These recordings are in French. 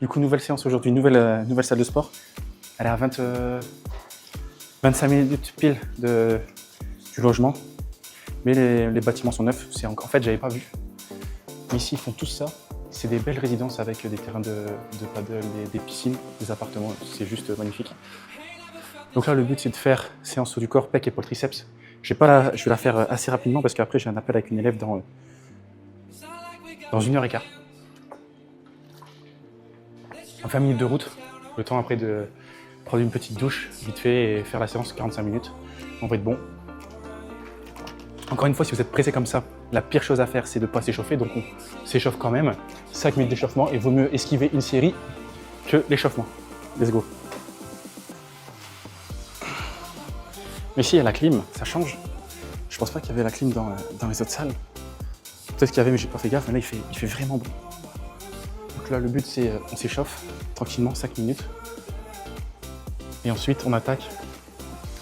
Du coup, nouvelle séance aujourd'hui, nouvelle salle de sport. Elle est à 25 minutes pile du logement. Mais les bâtiments sont neufs. En fait, j'avais pas vu. Ici, ils font tous ça. C'est des belles résidences avec des terrains de paddle, des piscines, des appartements. C'est juste magnifique. Donc là, le but, c'est de faire séance haut du corps, pec, épaule, triceps. Je vais la faire assez rapidement parce qu'après, j'ai un appel avec une élève dans 1h15. En 20 minutes de route, le temps après de prendre une petite douche, vite fait, et faire la séance 45 minutes. On va être bon. Encore une fois, si vous êtes pressé comme ça, la pire chose à faire, c'est de ne pas s'échauffer. Donc on s'échauffe quand même. 5 minutes d'échauffement et vaut mieux esquiver une série que l'échauffement. Let's go. Mais si, il y a la clim, ça change. Je pense pas qu'il y avait la clim dans les autres salles. Peut-être qu'il y avait, mais j'ai pas fait gaffe. Mais là, il fait vraiment bon. Donc là, le but, c'est on s'échauffe tranquillement, 5 minutes. Et ensuite, on attaque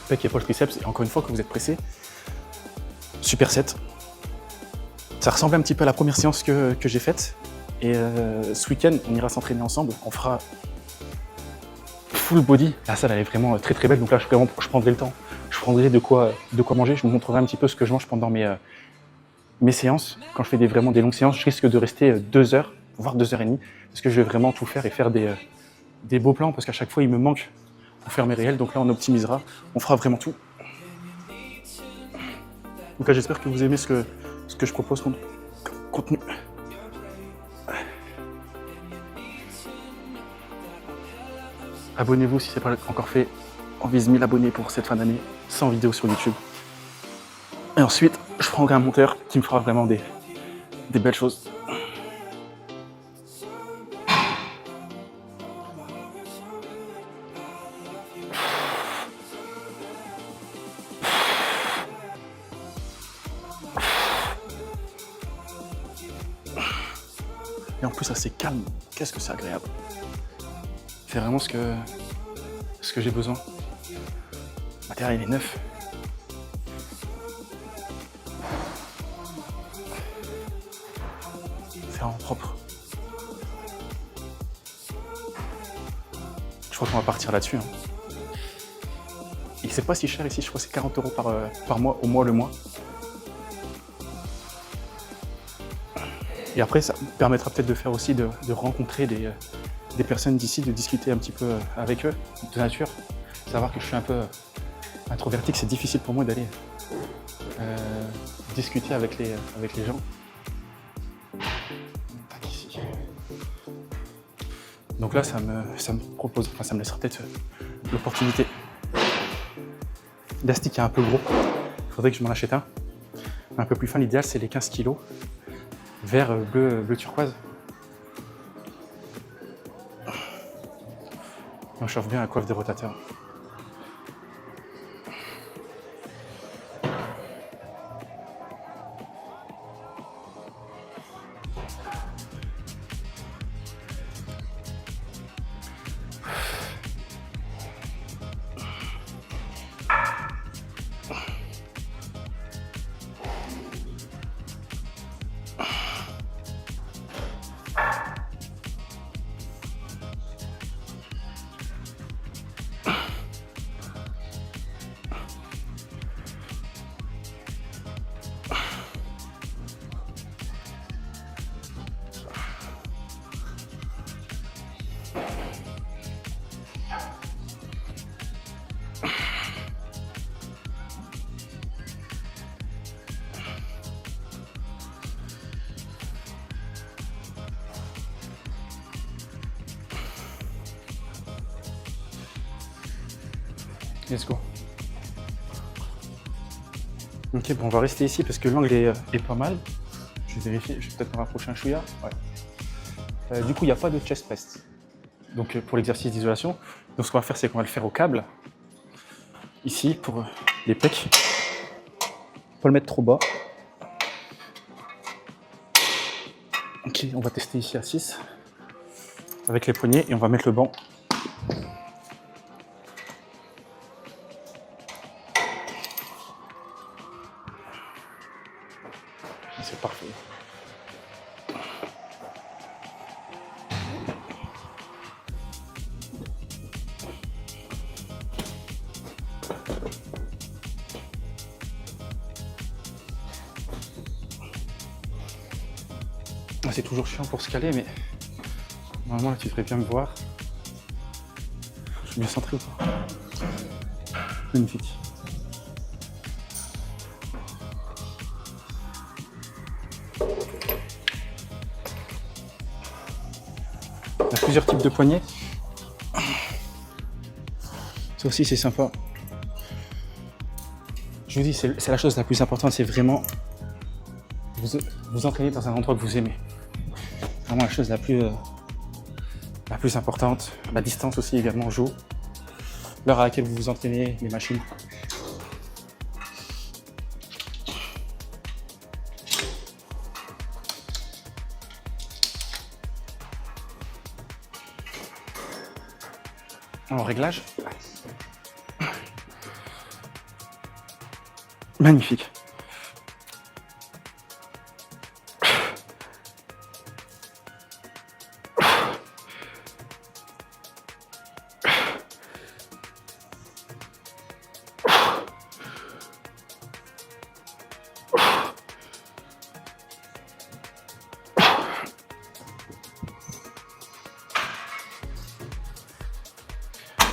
pec, épaule, triceps. Et encore une fois, quand vous êtes pressé, superset. Ça ressemble un petit peu à la première séance que j'ai faite. Et ce week-end, on ira s'entraîner ensemble. On fera full body. La salle, elle est vraiment très très belle. Donc là, je prendrai le temps. Je prendrai de quoi manger. Je vous montrerai un petit peu ce que je mange pendant mes séances. Quand je fais vraiment des longues séances, je risque de rester 2 heures, voire 2h30. Parce que je vais vraiment tout faire et faire des beaux plans. Parce qu'à chaque fois, il me manque pour faire mes réels. Donc là, on optimisera. On fera vraiment tout. Donc là, j'espère que vous aimez ce que je propose comme contenu. Abonnez-vous si ce n'est pas encore fait. On vise 1000 abonnés pour cette fin d'année, 100 vidéos sur YouTube. Et ensuite, je prendrai un monteur qui me fera vraiment des belles choses. Et en plus, assez calme. Qu'est-ce que c'est agréable. C'est vraiment ce que j'ai besoin. Le matériel est neuf. C'est vraiment propre. Je crois qu'on va partir là-dessus. Et c'est pas si cher ici, je crois que c'est 40 € par mois, au mois le mois. Et après, ça me permettra peut-être de faire aussi de rencontrer des personnes d'ici, de discuter un petit peu avec eux, de nature. Savoir que je suis un peu introverti, que c'est difficile pour moi d'aller discuter avec les gens. Ici. Donc là, ça me propose, enfin ça me laissera peut-être l'opportunité. L'élastique est un peu gros, il faudrait que je m'en achète un peu plus fin. L'idéal, c'est les 15 kg, vert bleu turquoise. Et on chauffe bien la coiffe des rotateurs. Let's go. Ok, bon, on va rester ici parce que l'angle est pas mal. Je vais vérifier, je vais peut-être me rapprocher un chouïa. Ouais. Du coup, il n'y a pas de chest press. Donc pour l'exercice d'isolation, donc ce qu'on va faire, c'est qu'on va le faire au câble. Ici, pour les pecs. Pas le mettre trop bas. Ok, on va tester ici à 6. Avec les poignets et on va mettre le banc. C'est parfait. c'est toujours chiant pour se caler, mais normalement là tu devrais bien me voir. Je suis bien centré ou pas? Magnifique. Il y a plusieurs types de poignées. Ça aussi c'est sympa. Je vous dis, c'est la chose la plus importante, c'est vraiment vous entraîner dans un endroit que vous aimez. Vraiment la chose la plus importante. La distance aussi également joue. L'heure à laquelle vous vous entraînez, les machines. En réglage. Magnifique.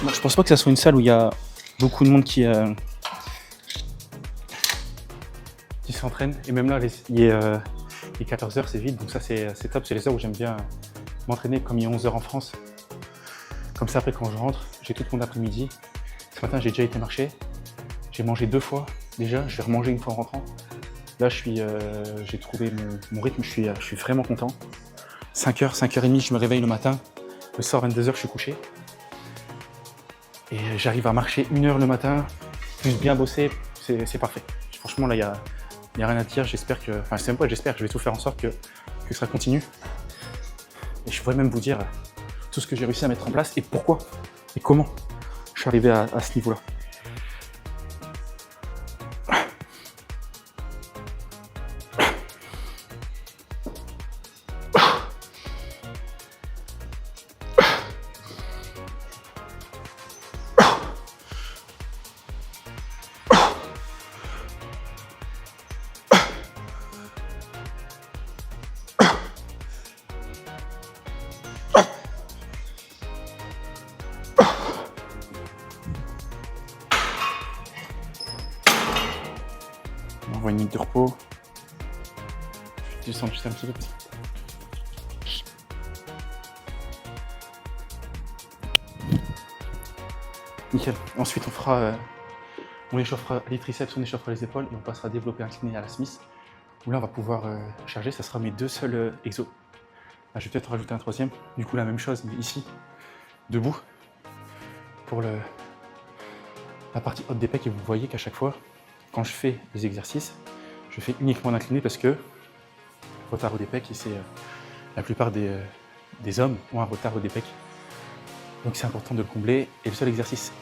Bon, je pense pas que ça soit une salle où il y a beaucoup de monde qui s'entraîne. Et même là, les 14h, c'est vide. Donc ça, c'est top. C'est les heures où j'aime bien m'entraîner, comme il y a 11h en France. Comme ça, après, quand je rentre, j'ai tout mon après-midi. Ce matin, j'ai déjà été marcher. J'ai mangé 2 fois déjà. Je vais remanger une fois en rentrant. Là, j'ai trouvé mon rythme. Je suis vraiment content. 5h, 5h30, je me réveille le matin. Le soir, 22h, je suis couché. Et j'arrive à marcher 1 heure le matin, plus bien bosser, c'est parfait. Franchement, là, il n'y a rien à dire. J'espère que, enfin, c'est même pas j'espère, je vais tout faire en sorte que ça continue. Et je pourrais même vous dire tout ce que j'ai réussi à mettre en place et pourquoi et comment je suis arrivé à ce niveau-là. On envoie une minute de repos. Je descends juste un petit peu. Nickel. Ensuite, on échauffera les triceps, on échauffera les épaules et on passera à développer incliné à la Smith. Où là, on va pouvoir charger. Ça sera mes 2 seuls exos. Là, je vais peut-être rajouter un 3e. Du coup, la même chose, mais ici, debout, pour la partie haute des pecs. Et vous voyez qu'à chaque fois, quand je fais les exercices, je fais uniquement l'incliné parce que retard au des pecs, et c'est la plupart des hommes ont un retard au des pecs. Donc c'est important de le combler. Et le seul exercice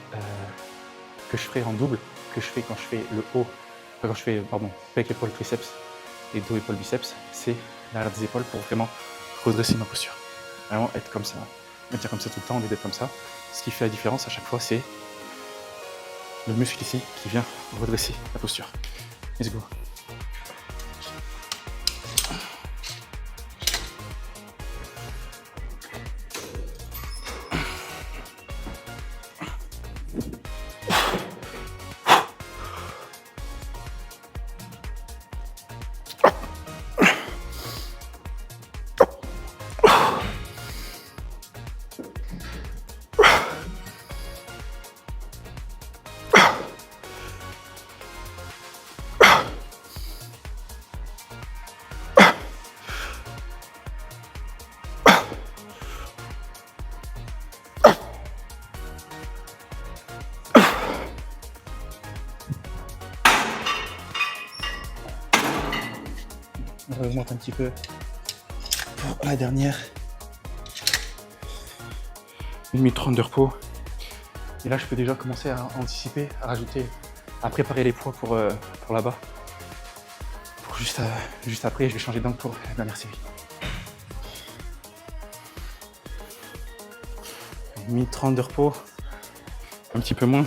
que je ferai en double, que je fais quand je fais le haut, quand je fais pec, épaule, triceps et dos, épaule, biceps, c'est l'arrière des épaules pour vraiment redresser ma posture. Vraiment être comme ça, être comme ça tout le temps, au lieu d'être comme ça. Ce qui fait la différence à chaque fois, c'est le muscle ici qui vient redresser la posture. Let's go. On remonte un petit peu pour la dernière. 1 minute 30 de repos. Et là, je peux déjà commencer à anticiper, à rajouter, à préparer les poids pour là-bas. Pour juste après, je vais changer d'angle pour la dernière série. 1 minute 30 de repos. Un petit peu moins.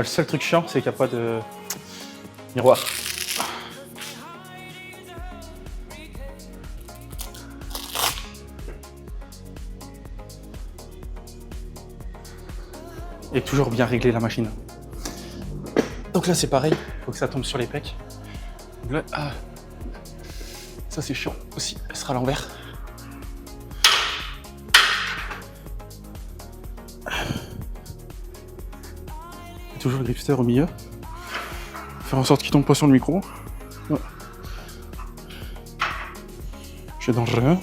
Le seul truc chiant, c'est qu'il n'y a pas de miroir. Et toujours bien régler la machine. Donc là, c'est pareil, il faut que ça tombe sur les pecs. Là, ça c'est chiant aussi, elle sera à l'envers. Toujours le gripster au milieu. Faire en sorte qu'il tombe pas sur le micro. C'est dangereux.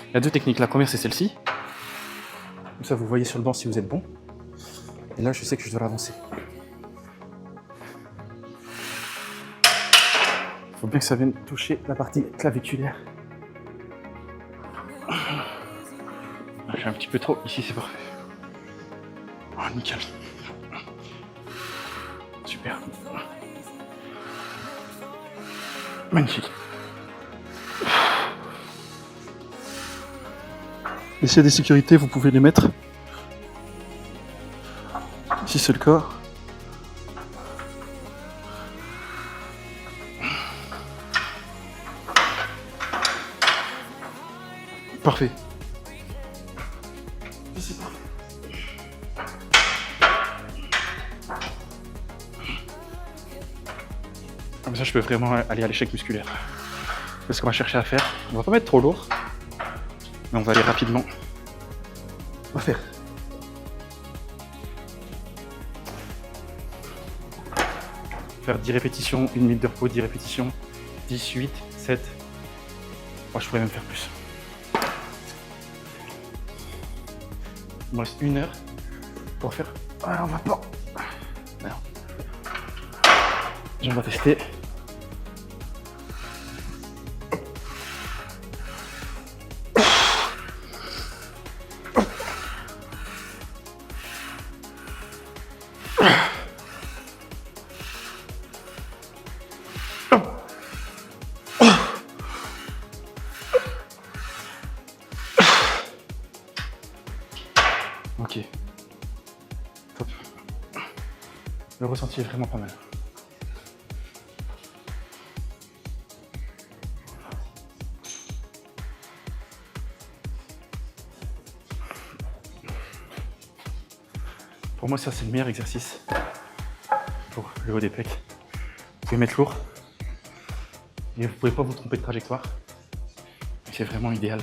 Il y a deux techniques. La première, c'est celle-ci. Comme ça, vous voyez sur le banc si vous êtes bon. Et là, je sais que je dois l'avancer. Il faut bien que ça vienne toucher la partie claviculaire. J'ai un petit peu trop. Ici, c'est parfait. Oh, nickel. Super. Magnifique. Et s'il y a des sécurités, vous pouvez les mettre. Si c'est le cas. Parfait. C'est parfait. Comme ça, je peux vraiment aller à l'échec musculaire. C'est ce qu'on va chercher à faire. On va pas mettre trop lourd, mais on va aller rapidement. On va faire. Faire 10 répétitions, 1 minute de repos, 10 répétitions, 10, 8, 7. Moi, je pourrais même faire plus. Il me reste 1 heure pour faire. Ah, on va pas. Alors. On va tester. Ok. Top. Le ressenti est vraiment pas mal. Pour moi, ça, c'est le meilleur exercice pour le haut des pecs. Vous pouvez mettre lourd, mais vous ne pouvez pas vous tromper de trajectoire. C'est vraiment idéal.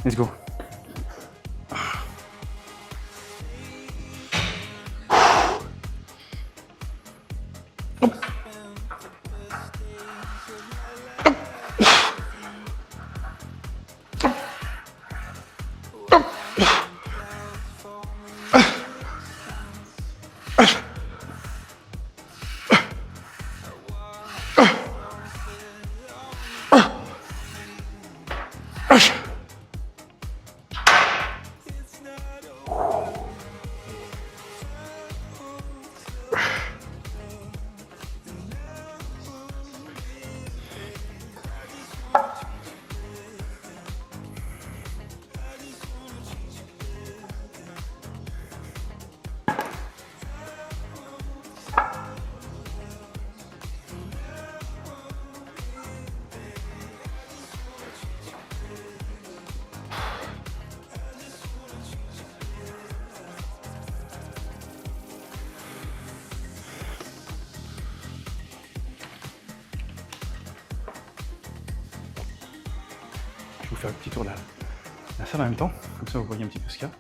Let's go. faire le petit tour de la salle en même temps, comme ça vous voyez un petit peu ce qu'il y a.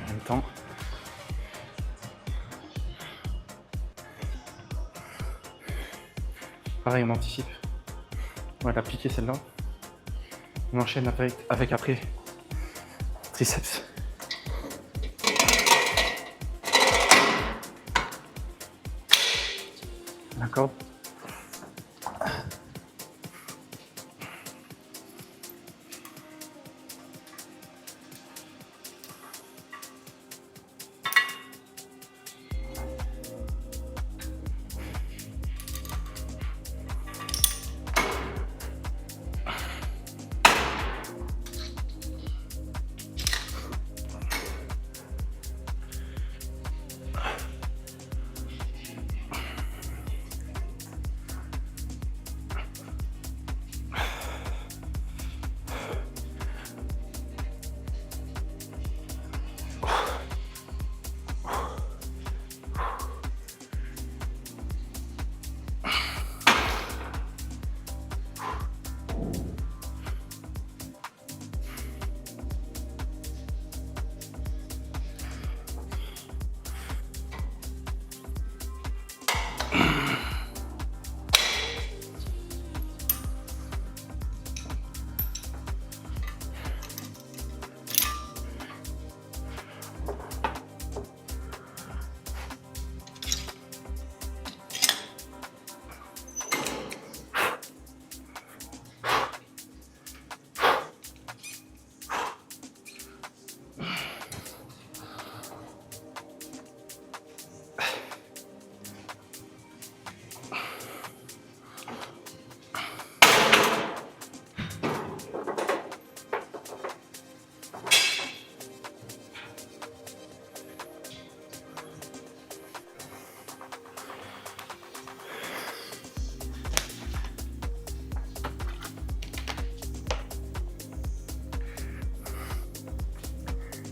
En même temps. Pareil, on anticipe. On va l'appliquer celle-là. On enchaîne avec après triceps. D'accord.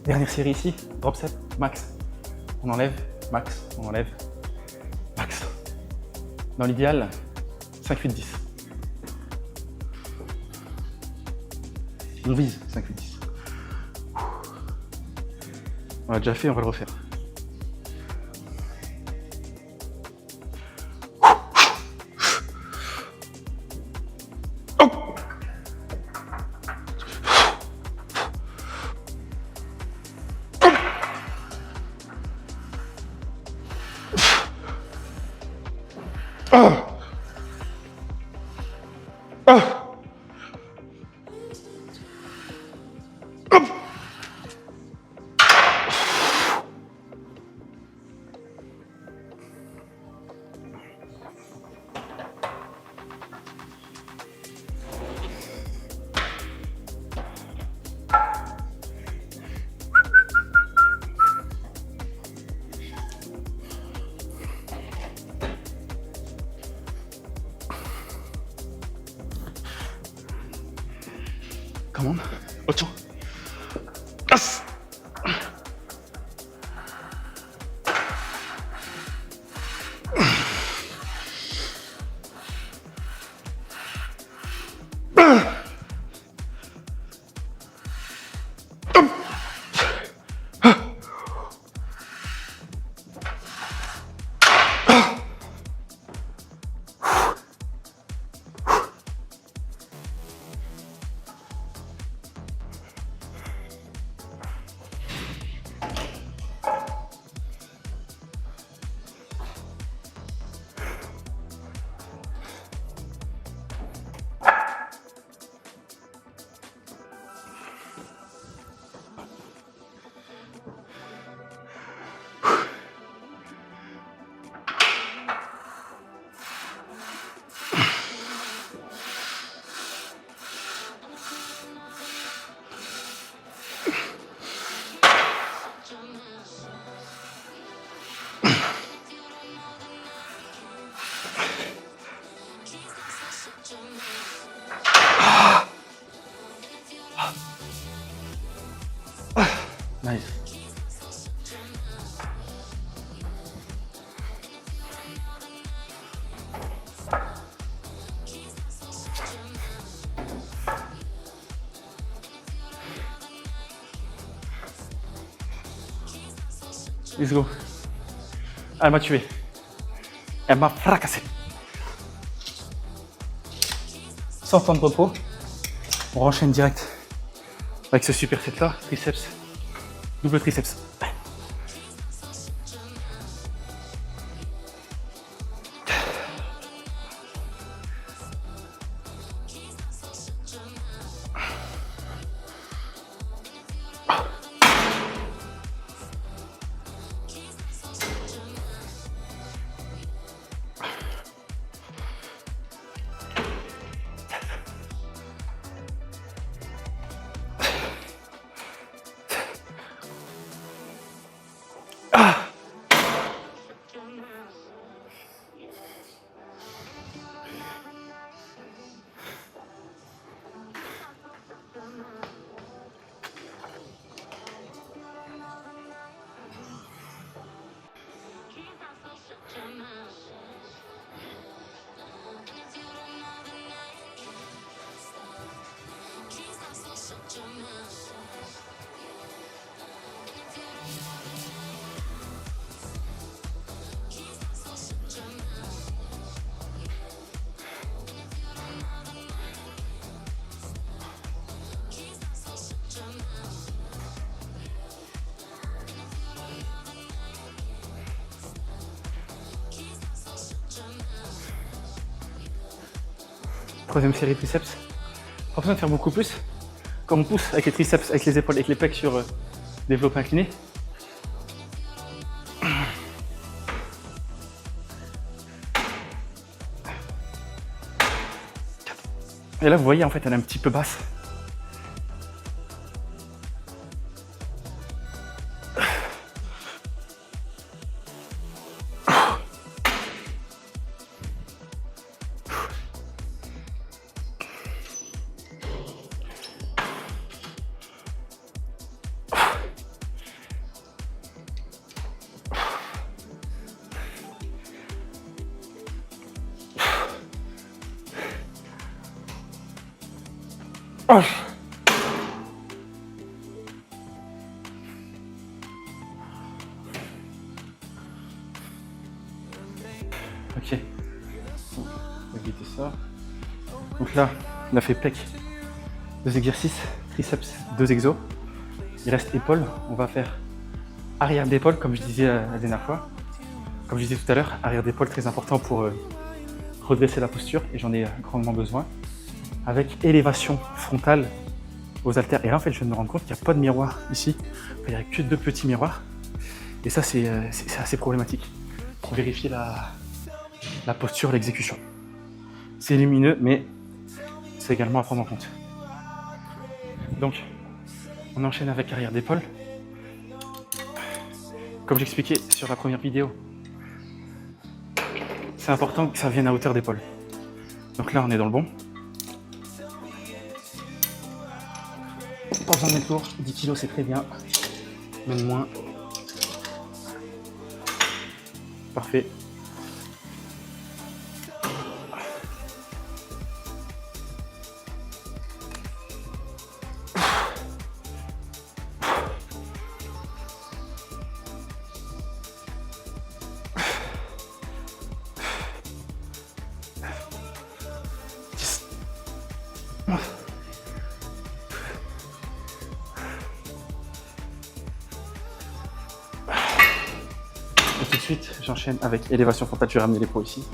Dernière série ici, drop set, max. On enlève, max, on enlève, max. Dans l'idéal, 5, 8, 10. On vise 5, 8, 10. On l'a déjà fait, on va le refaire. Come on, 8. Yes. Nice. Let's go. Elle m'a tué. Elle m'a fracassé. Sans temps de repos, on enchaîne direct avec ce super set là, triceps, double triceps. Troisième série triceps. Pas besoin de faire beaucoup plus. Comme on pousse avec les triceps, avec les épaules, avec les pecs sur développé incliné. Et là, vous voyez, en fait, elle est un petit peu basse. Oh. Ok, on va éviter ça. Donc là, on a fait pec, 2 exercices, triceps, 2 exos. Il reste épaules. On va faire arrière d'épaule, comme je disais la dernière fois. Comme je disais tout à l'heure, arrière d'épaule très important pour redresser la posture, et j'en ai grandement besoin. Avec élévation frontale aux haltères. Et là, en fait, je viens de me rendre compte qu'il n'y a pas de miroir ici. Il n'y a que 2 petits miroirs. Et ça, c'est assez problématique pour vérifier la posture, l'exécution. C'est lumineux, mais c'est également à prendre en compte. Donc, on enchaîne avec arrière d'épaule. Comme j'expliquais sur la première vidéo, c'est important que ça vienne à hauteur d'épaule. Donc là, on est dans le bon. Pas besoin de mettre lourd, 10 kg c'est très bien, même moins. Parfait. Et tout de suite, j'enchaîne avec élévation frontale. Je vais ramener les pros ici.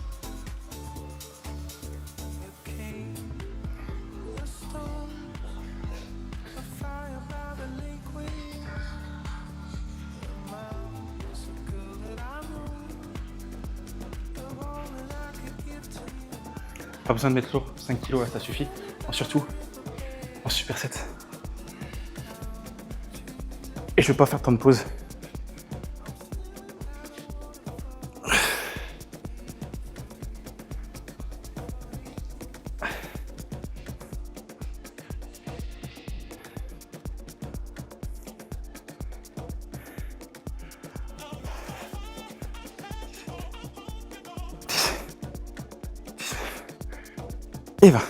Pas besoin de mettre lourd, 5 kg ça suffit. Surtout en superset. Et je ne vais pas faire tant de pauses. Et va.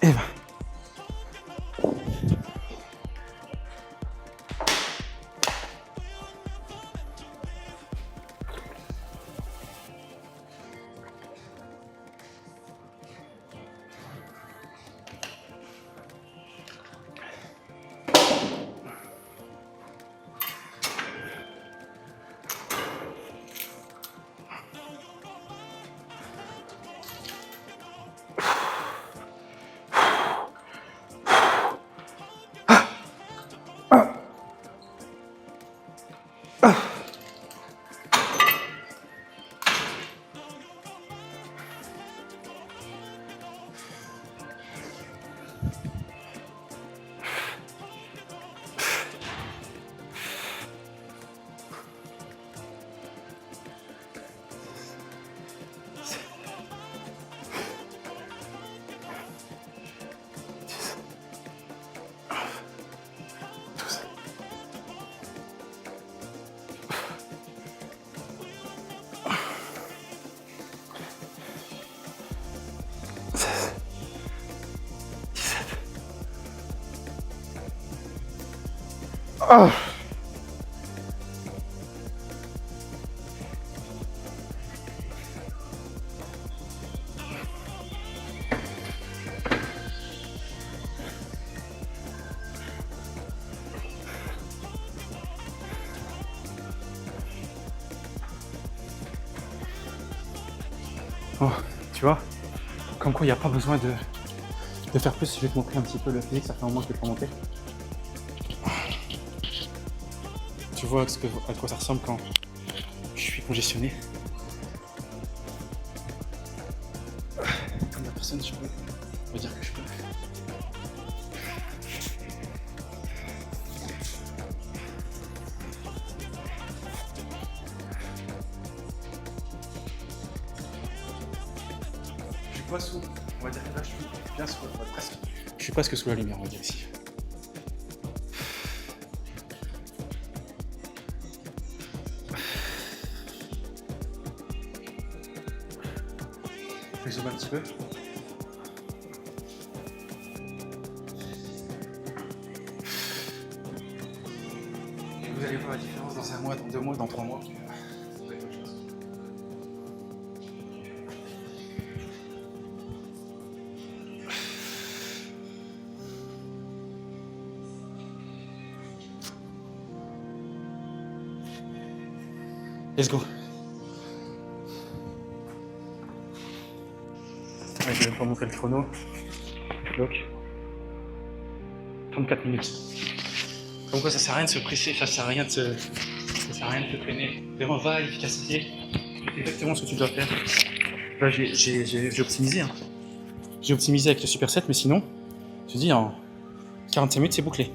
Et va. Oh. Oh, tu vois, comme quoi il n'y a pas besoin de faire plus. Je vais te montrer un petit peu le physique, ça fait un moment que je ne l'ai pas monté. Tu vois à quoi ça ressemble quand je suis congestionné. Comme la personne, je peux. On va dire que je peux. Je suis pas sous. On va dire que là, je suis bien sous. Presque. Je suis presque sous la lumière, on va dire ici. Je zoome un petit peu. Et vous allez voir la différence dans un mois, dans 2 mois, dans 3 mois. Let's go. Ouais, je vais même pas montrer le chrono. Donc, 34 minutes. Comme quoi ça sert à rien de se presser, ça sert à rien de te freiner. Vraiment, va à l'efficacité. C'est exactement ce que tu dois faire. Là, j'ai optimisé. Hein. J'ai optimisé avec le Super 7, mais sinon, je te dis, en 45 minutes, c'est bouclé.